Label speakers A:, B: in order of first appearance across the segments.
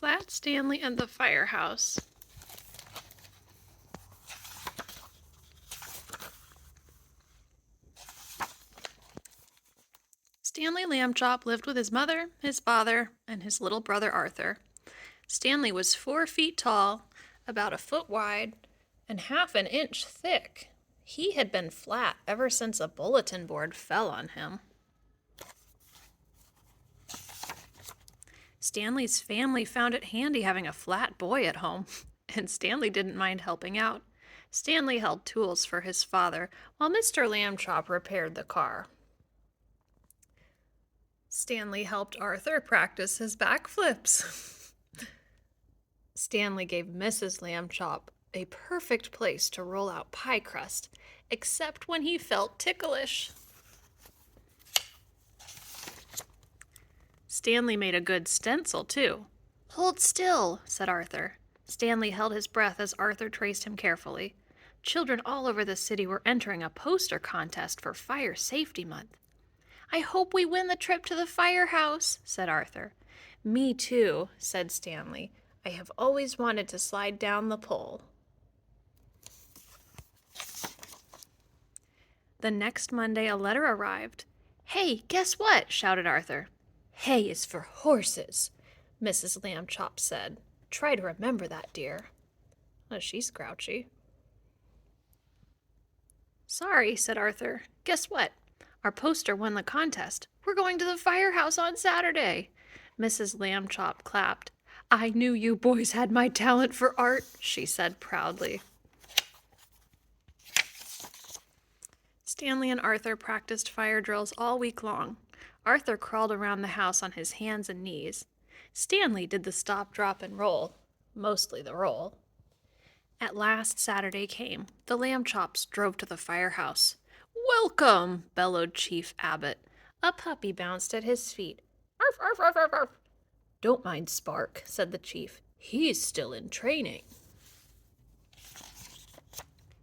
A: Flat Stanley and the Firehouse. Stanley Lambchop lived with his mother, his father, and his little brother Arthur. Stanley was 4 feet tall, about a foot wide, and half an inch thick. He had been flat ever since a bulletin board fell on him. Stanley's family found it handy having a flat boy at home, and Stanley didn't mind helping out. Stanley held tools for his father, while Mr. Lambchop repaired the car. Stanley helped Arthur practice his backflips. Stanley gave Mrs. Lambchop a perfect place to roll out pie crust, except when he felt ticklish. Stanley made a good stencil, too. "Hold still," said Arthur. Stanley held his breath as Arthur traced him carefully. Children all over the city were entering a poster contest for Fire Safety Month. "I hope we win the trip to the firehouse," said Arthur. "Me too," said Stanley. "I have always wanted to slide down the pole." The next Monday, a letter arrived. "Hey, guess what?" shouted Arthur. "Hay is for horses," Mrs. Lambchop said. "Try to remember that, dear." Oh, she's grouchy. "Sorry," said Arthur. "Guess what? Our poster won the contest. We're going to the firehouse on Saturday." Mrs. Lambchop clapped. "I knew you boys had my talent for art," she said proudly. Stanley and Arthur practiced fire drills all week long. Arthur crawled around the house on his hands and knees. Stanley did the stop, drop, and roll, mostly the roll. At last Saturday came. The Lambchops drove to the firehouse. "Welcome!" bellowed Chief Abbott. A puppy bounced at his feet. "Arf, arf, arf, arf, arf." "Don't mind Spark," said the chief. "He's still in training."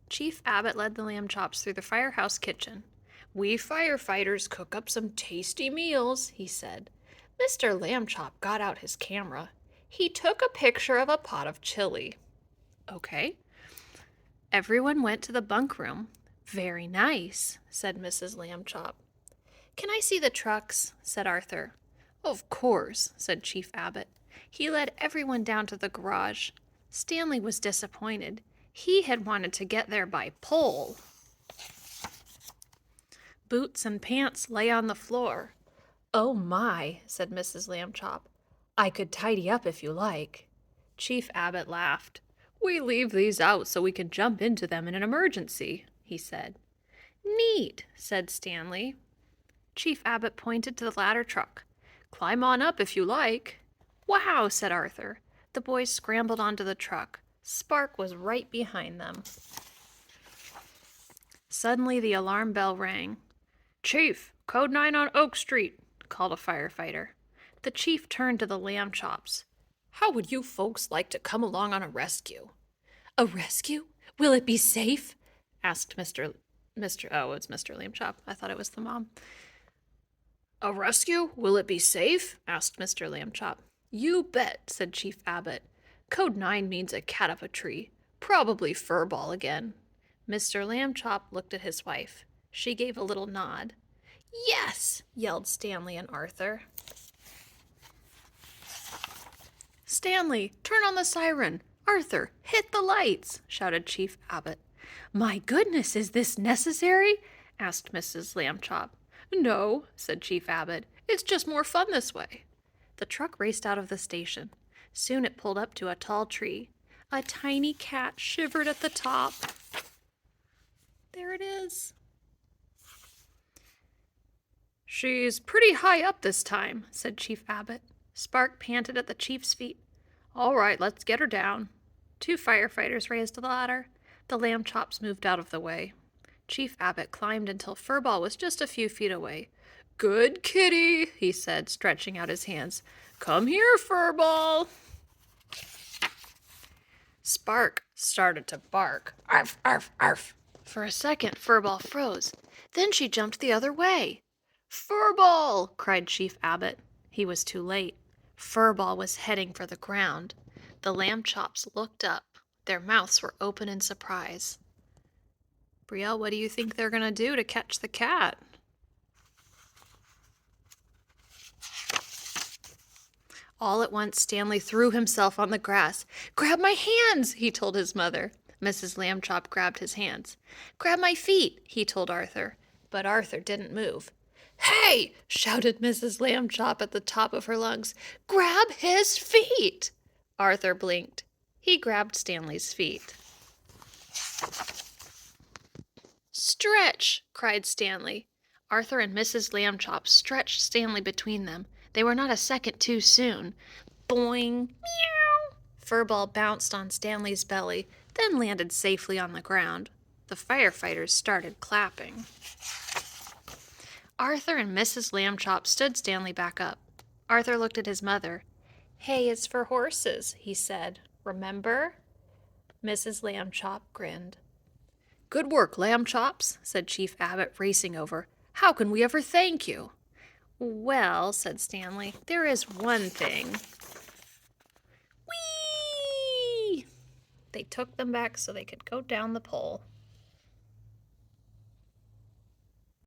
A: Chief Abbott led the Lambchops through the firehouse kitchen. "We firefighters cook up some tasty meals," he said. Mr. Lambchop got out his camera. He took a picture of a pot of chili. "Okay." Everyone went to the bunk room. "Very nice," said Mrs. Lambchop. "Can I see the trucks?" said Arthur. "Of course," said Chief Abbott. He led everyone down to the garage. Stanley was disappointed. He had wanted to get there by pole. Boots and pants lay on the floor. "Oh my," said Mrs. Lambchop. "I could tidy up if you like." Chief Abbott laughed. "We leave these out so we can jump into them in an emergency," he said. "Neat," said Stanley. Chief Abbott pointed to the ladder truck. "Climb on up if you like." "Wow," said Arthur. The boys scrambled onto the truck. Spark was right behind them. Suddenly the alarm bell rang. "Chief, code 9 on Oak Street," called a firefighter. The chief turned to the Lambchops. "How would you folks like to come along on a rescue?" "A rescue? Will it be safe?" asked Mr. Oh, it's Mr. Lambchop. I thought it was the mom. "A rescue? Will it be safe?" asked Mr. Lambchop. "You bet," said Chief Abbott. "Code 9 means a cat up a tree. Probably furball again." Mr. Lambchop looked at his wife. She gave a little nod. "Yes!" yelled Stanley and Arthur. "Stanley, turn on the siren! Arthur, hit the lights!" shouted Chief Abbott. "My goodness, is this necessary?" asked Mrs. Lambchop. "No," said Chief Abbott. "It's just more fun this way." The truck raced out of the station. Soon it pulled up to a tall tree. A tiny cat shivered at the top. There it is. "She's pretty high up this time," said Chief Abbott. Spark panted at the chief's feet. "All right, let's get her down." 2 firefighters raised the ladder. The Lambchops moved out of the way. Chief Abbott climbed until Furball was just a few feet away. "Good kitty," he said, stretching out his hands. "Come here, Furball." Spark started to bark. "Arf, arf, arf." For a second, Furball froze. Then she jumped the other way. "Furball!" cried Chief Abbott. He was too late. Furball was heading for the ground. The lamb chops looked up. Their mouths were open in surprise. Brielle, what do you think they're going to do to catch the cat? All at once, Stanley threw himself on the grass. "Grab my hands," he told his mother. Mrs. Lambchop grabbed his hands. "Grab my feet," he told Arthur. But Arthur didn't move. "Hey!" shouted Mrs. Lambchop at the top of her lungs. "Grab his feet!" Arthur blinked. He grabbed Stanley's feet. "Stretch!" cried Stanley. Arthur and Mrs. Lambchop stretched Stanley between them. They were not a second too soon. Boing! Meow! Furball bounced on Stanley's belly, then landed safely on the ground. The firefighters started clapping. Arthur and Mrs. Lambchop stood Stanley back up. Arthur looked at his mother. "Hay is for horses," he said. "Remember?" Mrs. Lambchop grinned. "Good work, Lambchops," said Chief Abbott, racing over. "How can we ever thank you?" "Well," said Stanley, "there is one thing." Whee! They took them back so they could go down the pole.